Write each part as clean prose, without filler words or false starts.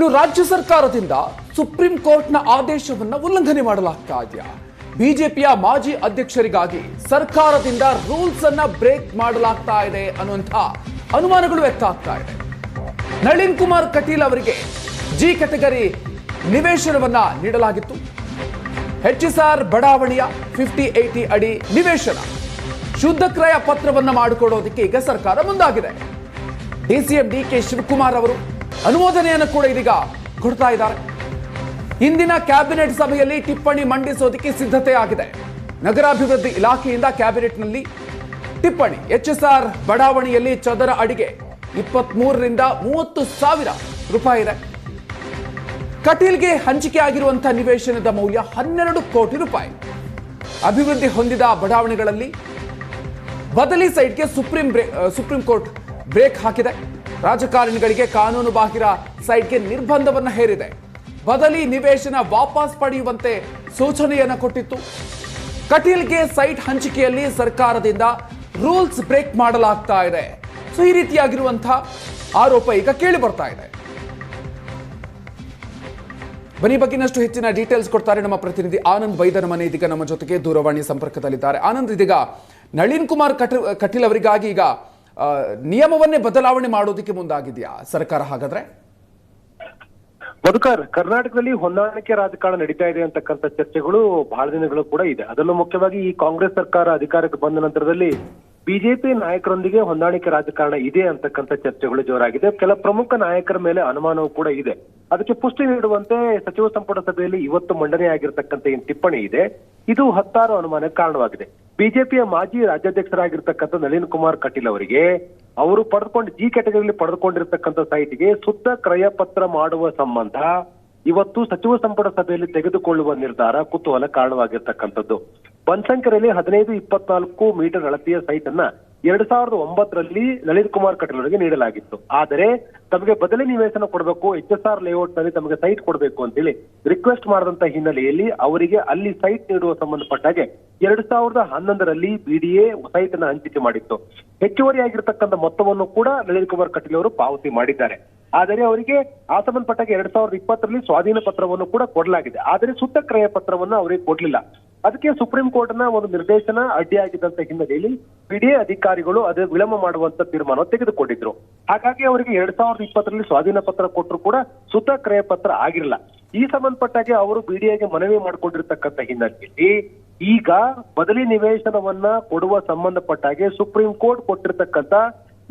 ಇನ್ನು ರಾಜ್ಯ ಸರ್ಕಾರದಿಂದ ಸುಪ್ರೀಂ ಕೋರ್ಟ್ನ ಆದೇಶವನ್ನು ಉಲ್ಲಂಘನೆ ಮಾಡಲಾಗ್ತಾ ಇದೆಯಾ? ಬಿಜೆಪಿಯ ಮಾಜಿ ಅಧ್ಯಕ್ಷರಿಗಾಗಿ ಸರ್ಕಾರದಿಂದ ರೂಲ್ಸ್ ಅನ್ನ ಬ್ರೇಕ್ ಮಾಡಲಾಗ್ತಾ ಇದೆ ಅನ್ನುವಂಥ ಅನುಮಾನಗಳು ವ್ಯಕ್ತ ಆಗ್ತಾ ಇದೆ. ನಳಿನ್ ಕುಮಾರ್ ಕಟೀಲ್ ಅವರಿಗೆ ಜಿ ಕ್ಯಾಟಗರಿ ನಿವೇಶನವನ್ನ ನೀಡಲಾಗಿತ್ತು. ಎಚ್ಎಸ್ಆರ್ ಬಡಾವಣೆಯ 5080 ಅಡಿ ನಿವೇಶನ ಶುದ್ಧ ಕ್ರಯ ಪತ್ರವನ್ನ ಮಾಡಿಕೊಡೋದಕ್ಕೆ ಈಗ ಸರ್ಕಾರ ಮುಂದಾಗಿದೆ. ಡಿಸಿಎಂ ಡಿಕೆ ಶಿವಕುಮಾರ್ ಅವರು ಅನುಮೋದನೆಯನ್ನು ಕೂಡ ಇದೀಗ ಕೊಡ್ತಾ ಇದ್ದಾರೆ. ಇಂದಿನ ಕ್ಯಾಬಿನೆಟ್ ಸಭೆಯಲ್ಲಿ ಟಿಪ್ಪಣಿ ಮಂಡಿಸೋದಕ್ಕೆ ಸಿದ್ಧತೆ ಆಗಿದೆ. ನಗರಾಭಿವೃದ್ಧಿ ಇಲಾಖೆಯಿಂದ ಕ್ಯಾಬಿನೆಟ್ನಲ್ಲಿ ಟಿಪ್ಪಣಿ. ಎಚ್ಎಸ್ಆರ್ ಬಡಾವಣೆಯಲ್ಲಿ ಚದರ ಅಡಿಗೆ 23 ರಿಂದ 30 ಸಾವಿರ ರೂಪಾಯಿ ಇದೆ. ಕಟೀಲ್ಗೆ ಹಂಚಿಕೆ ಆಗಿರುವಂತಹ ನಿವೇಶನದ ಮೌಲ್ಯ 12 ಕೋಟಿ ರೂಪಾಯಿ. ಅಭಿವೃದ್ಧಿ ಹೊಂದಿದ ಬಡಾವಣೆಗಳಲ್ಲಿ ಬದಲಿ ಸೈಟ್ಗೆ ಸುಪ್ರೀಂ ಕೋರ್ಟ್ ಬ್ರೇಕ್ ಹಾಕಿದೆ. ರಾಜಕಾರಣಿಗಳಿಗೆ ಕಾನೂನು ಬಾಹಿರ ಸೈಟ್ಗೆ ನಿರ್ಬಂಧವನ್ನು ಹೇರಿದೆ. ಬದಲಿ ನಿವೇಶನ ವಾಪಸ್ ಪಡೆಯುವಂತೆ ಸೂಚನೆಯನ್ನು ಕೊಟ್ಟಿತ್ತು. ಕಟೀಲ್ಗೆ ಸೈಟ್ ಹಂಚಿಕೆಯಲ್ಲಿ ಸರ್ಕಾರದಿಂದ ರೂಲ್ಸ್ ಬ್ರೇಕ್ ಮಾಡಲಾಗ್ತಾ ಇದೆ. ಸೊ ಈ ರೀತಿಯಾಗಿರುವಂತಹ ಆರೋಪ ಈಗ ಕೇಳಿ ಬರ್ತಾ ಇದೆ. ಬನ್ನಿ ಬಗ್ಗಿನಷ್ಟು ಹೆಚ್ಚಿನ ಡೀಟೇಲ್ಸ್ ಕೊಡ್ತಾರೆ ನಮ್ಮ ಪ್ರತಿನಿಧಿ ಆನಂದ್ ವೈದ್ಯನ ಮನೆ. ಇದೀಗ ನಮ್ಮ ಜೊತೆಗೆ ದೂರವಾಣಿ ಸಂಪರ್ಕದಲ್ಲಿದ್ದಾರೆ. ಆನಂದ್, ಇದೀಗ ನಳಿನ್ ಕುಮಾರ್ ಕಟೀಲ್ ಅವರಿಗಾಗಿ ಈಗ ನಿಯಮವನ್ನೇ ಬದಲಾವಣೆ ಮಾಡೋದಕ್ಕೆ ಮುಂದಾಗಿದೆಯಾ ಸರ್ಕಾರ? ಹಾಗಾದ್ರೆ ಮಧುಕರ್, ಕರ್ನಾಟಕದಲ್ಲಿ ಹೊಂದಾಣಿಕೆ ರಾಜಕಾರಣ ನಡೀತಾ ಇದೆ ಅಂತಕ್ಕಂಥ ಚರ್ಚೆಗಳು ಬಹಳ ದಿನಗಳು ಕೂಡ ಇದೆ. ಅದರಲ್ಲೂ ಮುಖ್ಯವಾಗಿ ಈ ಕಾಂಗ್ರೆಸ್ ಸರ್ಕಾರ ಅಧಿಕಾರಕ್ಕೆ ಬಂದ ನಂತರದಲ್ಲಿ ಬಿಜೆಪಿ ನಾಯಕರೊಂದಿಗೆ ಹೊಂದಾಣಿಕೆ ರಾಜಕಾರಣ ಇದೆ ಅಂತಕ್ಕಂಥ ಚರ್ಚೆಗಳು ಜೋರಾಗಿದೆ. ಕೆಲ ಪ್ರಮುಖ ನಾಯಕರ ಮೇಲೆ ಅನುಮಾನವೂ ಕೂಡ ಇದೆ. ಅದಕ್ಕೆ ಪುಷ್ಟಿ ನೀಡುವಂತೆ ಸಚಿವ ಸಂಪುಟ ಸಭೆಯಲ್ಲಿ ಇವತ್ತು ಮಂಡನೆಯಾಗಿರ್ತಕ್ಕಂಥ ಏನ್ ಟಿಪ್ಪಣಿ ಇದೆ, ಇದು ಹತ್ತಾರು ಅನುಮಾನಕ್ಕೆ ಕಾರಣವಾಗಿದೆ. ಬಿಜೆಪಿಯ ಮಾಜಿ ರಾಜ್ಯಾಧ್ಯಕ್ಷರಾಗಿರ್ತಕ್ಕಂಥ ನಳಿನ್ ಕುಮಾರ್ ಕಟೀಲ್ ಅವರಿಗೆ ಅವರು ಜಿ ಕ್ಯಾಟಗರಿಯಲ್ಲಿ ಪಡೆದುಕೊಂಡಿರ್ತಕ್ಕಂಥ ಸೈಟ್ಗೆ ಶುದ್ಧ ಕ್ರಯ ಪತ್ರ ಮಾಡುವ ಸಂಬಂಧ ಇವತ್ತು ಸಚಿವ ಸಂಪುಟ ಸಭೆಯಲ್ಲಿ ತೆಗೆದುಕೊಳ್ಳುವ ನಿರ್ಧಾರ ಕುತೂಹಲ ಕಾರಣವಾಗಿರ್ತಕ್ಕಂಥದ್ದು. ಬನಶಂಕರಿಯಲ್ಲಿ 15-24 ಮೀಟರ್ ಅಳತೆಯ ಸೈಟ್ ಅನ್ನ 2009ರಲ್ಲಿ ನಳಿನ್ ಕುಮಾರ್ ಕಟೀಲ್ ಅವರಿಗೆ ನೀಡಲಾಗಿತ್ತು. ಆದರೆ ತಮಗೆ ಬದಲಿ ನಿವೇಶನ ಕೊಡಬೇಕು, ಎಚ್ಎಸ್ಆರ್ ಲೇಔಟ್ ನಲ್ಲಿ ತಮಗೆ ಸೈಟ್ ಕೊಡಬೇಕು ಅಂತೇಳಿ ರಿಕ್ವೆಸ್ಟ್ ಮಾಡಿದಂತ ಹಿನ್ನೆಲೆಯಲ್ಲಿ ಅವರಿಗೆ ಅಲ್ಲಿ ಸೈಟ್ ನೀಡುವ ಸಂಬಂಧಪಟ್ಟಾಗೆ 2011ರಲ್ಲಿ ಬಿಡಿಎ ಸೈಟ್ ಅನ್ನ ಹಂಚಿಕೆ ಮಾಡಿತ್ತು. ಹೆಚ್ಚುವರಿಯಾಗಿರ್ತಕ್ಕಂಥ ಮೊತ್ತವನ್ನು ಕೂಡ ನಳಿನ್ ಕುಮಾರ್ ಕಟೀಲ್ ಅವರು ಪಾವತಿ ಮಾಡಿದ್ದಾರೆ. ಆದರೆ ಅವರಿಗೆ ಆ ಸಂಬಂಧಪಟ್ಟಾಗ 2020ರಲ್ಲಿ ಸ್ವಾಧೀನ ಪತ್ರವನ್ನು ಕೂಡ ಕೊಡಲಾಗಿದೆ. ಆದರೆ ಶುದ್ಧ ಕ್ರಯ ಪತ್ರವನ್ನು ಅವರಿಗೆ ಕೊಡ್ಲಿಲ್ಲ. ಅದಕ್ಕೆ ಸುಪ್ರೀಂ ಕೋರ್ಟ್ ನ ಒಂದು ನಿರ್ದೇಶನ ಅಡ್ಡಿಯಾಗಿದ್ದಂತ ಹಿನ್ನೆಲೆಯಲ್ಲಿ ಬಿಡಿಎ ಅಧಿಕಾರಿಗಳು ಅದೇ ವಿಳಂಬ ಮಾಡುವಂತ ತೀರ್ಮಾನ ತೆಗೆದುಕೊಂಡಿದ್ರು. ಹಾಗಾಗಿ ಅವರಿಗೆ 2020ರಲ್ಲಿ ಸ್ವಾಧೀನ ಪತ್ರ ಕೊಟ್ಟರು ಕೂಡ ಶುದ್ಧ ಕ್ರಯ ಪತ್ರ ಆಗಿರಲಿಲ್ಲ. ಈ ಸಂಬಂಧಪಟ್ಟಾಗೆ ಅವರು ಬಿಡಿಎಗೆ ಮನವಿ ಮಾಡಿಕೊಂಡಿರ್ತಕ್ಕಂಥ ಹಿನ್ನೆಲೆಯಲ್ಲಿ ಈಗ ಬದಲಿ ನಿವೇಶನವನ್ನ ಕೊಡುವ ಸಂಬಂಧಪಟ್ಟಾಗೆ ಸುಪ್ರೀಂ ಕೋರ್ಟ್ ಕೊಟ್ಟಿರ್ತಕ್ಕಂಥ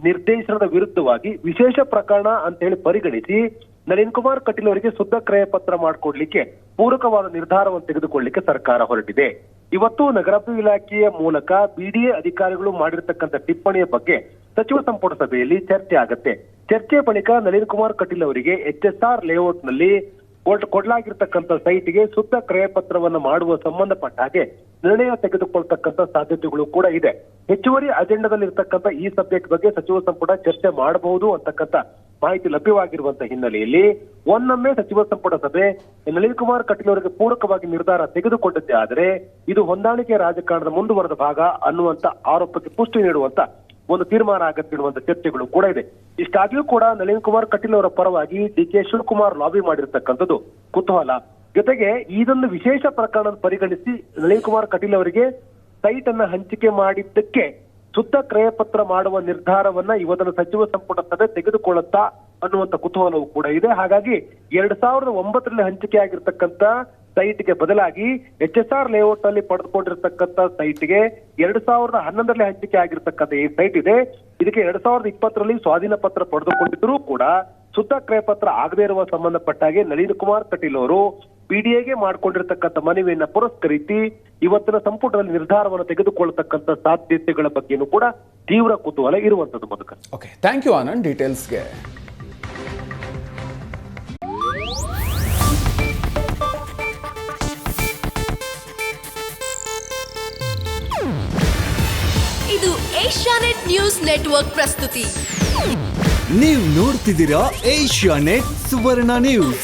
ನಿರ್ದೇಶನದ ವಿರುದ್ಧವಾಗಿ ವಿಶೇಷ ಪ್ರಕರಣ ಅಂತ ಹೇಳಿ ಪರಿಗಣಿಸಿ ನಳಿನ್ ಕುಮಾರ್ ಕಟೀಲ್ ಅವರಿಗೆ ಶುದ್ಧ ಕ್ರಯ ಪತ್ರ ಮಾಡಿಕೊಡ್ಲಿಕ್ಕೆ ಪೂರಕವಾದ ನಿರ್ಧಾರವನ್ನು ತೆಗೆದುಕೊಳ್ಳಲಿಕ್ಕೆ ಸರ್ಕಾರ ಹೊರಟಿದೆ. ಇವತ್ತು ನಗರಾಭಿವೃದ್ಧಿ ಇಲಾಖೆಯ ಮೂಲಕ ಬಿಡಿಎ ಅಧಿಕಾರಿಗಳು ಮಾಡಿರ್ತಕ್ಕಂಥ ಟಿಪ್ಪಣಿಯ ಬಗ್ಗೆ ಸಚಿವ ಸಂಪುಟ ಸಭೆಯಲ್ಲಿ ಚರ್ಚೆ ಆಗತ್ತೆ. ಚರ್ಚೆ ಬಳಿಕ ನಳಿನ್ ಕುಮಾರ್ ಕಟೀಲ್ ಅವರಿಗೆ ಎಚ್ಎಸ್ಆರ್ ಲೇಔಟ್ ನಲ್ಲಿ ಕೊಡಲಾಗಿರ್ತಕ್ಕಂಥ ಸೈಟ್ಗೆ ಶುದ್ಧ ಕ್ರಯ ಪತ್ರವನ್ನು ಮಾಡುವ ಸಂಬಂಧಪಟ್ಟ ಹಾಗೆ ನಿರ್ಣಯ ತೆಗೆದುಕೊಳ್ತಕ್ಕಂಥ ಸಾಧ್ಯತೆಗಳು ಕೂಡ ಇದೆ. ಹೆಚ್ಚುವರಿ ಅಜೆಂಡಾದಲ್ಲಿ ಇರ್ತಕ್ಕಂಥ ಈ ಸಬ್ಜೆಕ್ಟ್ ಬಗ್ಗೆ ಸಚಿವ ಸಂಪುಟ ಚರ್ಚೆ ಮಾಡಬಹುದು ಅಂತಕ್ಕಂಥ ಮಾಹಿತಿ ಲಭ್ಯವಾಗಿರುವಂತಹ ಹಿನ್ನೆಲೆಯಲ್ಲಿ ಒನ್ನೊಮ್ಮೆ ಸಚಿವ ಸಂಪುಟ ಸಭೆ ನಳಿನ್ ಕುಮಾರ್ ಕಟೀಲ್ ಅವರಿಗೆ ಪೂರಕವಾಗಿ ನಿರ್ಧಾರ ತೆಗೆದುಕೊಂಡಿದ್ದೆ ಆದರೆ ಇದು ಹೊಂದಾಣಿಕೆ ರಾಜಕಾರಣದ ಮುಂದುವರೆದ ಭಾಗ ಅನ್ನುವಂತ ಆರೋಪಕ್ಕೆ ಪುಷ್ಟಿ ನೀಡುವಂತ ಒಂದು ತೀರ್ಮಾನ ಆಗತ್ತಿರುವಂತ ಚರ್ಚೆಗಳು ಕೂಡ ಇದೆ. ಇಷ್ಟಾಗಿಯೂ ಕೂಡ ನಳಿನ್ ಕುಮಾರ್ ಕಟೀಲ್ ಅವರ ಪರವಾಗಿ ಡಿಕೆ ಶಿವಕುಮಾರ್ ಲಾಬಿ ಮಾಡಿರ್ತಕ್ಕಂಥದ್ದು ಕುತೂಹಲ. ಜೊತೆಗೆ ಇದೊಂದು ವಿಶೇಷ ಪ್ರಕರಣ ಪರಿಗಣಿಸಿ ನಳಿನ್ ಕುಮಾರ್ ಕಟೀಲ್ ಅವರಿಗೆ ಸೈಟ್ ಅನ್ನ ಹಂಚಿಕೆ ಮಾಡಿದ್ದಕ್ಕೆ ಶುದ್ಧ ಕ್ರಯ ಪತ್ರ ಮಾಡುವ ನಿರ್ಧಾರವನ್ನ ಇವತ್ತಿನ ಸಚಿವ ಸಂಪುಟ ಸಭೆ ತೆಗೆದುಕೊಳ್ಳುತ್ತಾ ಅನ್ನುವಂತ ಕುತೂಹಲವೂ ಕೂಡ ಇದೆ. ಹಾಗಾಗಿ 2009ರಲ್ಲಿ ಹಂಚಿಕೆ ಆಗಿರ್ತಕ್ಕಂಥ ಸೈಟ್ಗೆ ಬದಲಾಗಿ ಎಚ್ಎಸ್ಆರ್ ಲೇಔಟ್ ನಲ್ಲಿ ಪಡೆದುಕೊಂಡಿರ್ತಕ್ಕಂಥ ಸೈಟ್ಗೆ 2011ರಲ್ಲಿ ಹಂಚಿಕೆ ಆಗಿರ್ತಕ್ಕಂಥ ಈ ಸೈಟ್ ಇದೆ. ಇದಕ್ಕೆ 2020ರಲ್ಲಿ ಸ್ವಾಧೀನ ಪತ್ರ ಪಡೆದುಕೊಂಡಿದ್ರೂ ಕೂಡ ಶುದ್ಧ ಕ್ರಯ ಪತ್ರ ಆಗದೇ ಇರುವ ಸಂಬಂಧಪಟ್ಟಾಗೆ ನಳಿನ್ ಕುಮಾರ್ ಕಟೀಲ್ ಅವರು ಬಿಡಿಎಗೆ ಮಾಡಿಕೊಂಡಿರ್ತಕ್ಕಂಥ ಮನವಿಯನ್ನ ಪುರಸ್ಕರಿಸಿ ಇವತ್ತಿನ ಸಂಪುಟದಲ್ಲಿ ನಿರ್ಧಾರವನ್ನು ತೆಗೆದುಕೊಳ್ಳತಕ್ಕಂಥ ಸಾಧ್ಯತೆಗಳ ಬಗ್ಗೆನೂ ಕೂಡ ತೀವ್ರ ಕುತೂಹಲ ಇರುವಂತದ್ದು. Madhukar, okay, thank you Anand ಡೀಟೇಲ್ಸ್ಗೆ. ಇದು ಏಷ್ಯಾನೆಟ್ ನ್ಯೂಸ್ ನೆಟ್ವರ್ಕ್ ಪ್ರಸ್ತುತಿ. ನೀವು ನೋಡ್ತಿದ್ದೀರಾ ಏಷ್ಯಾನೆಟ್ ಸುವರ್ಣ ನ್ಯೂಸ್.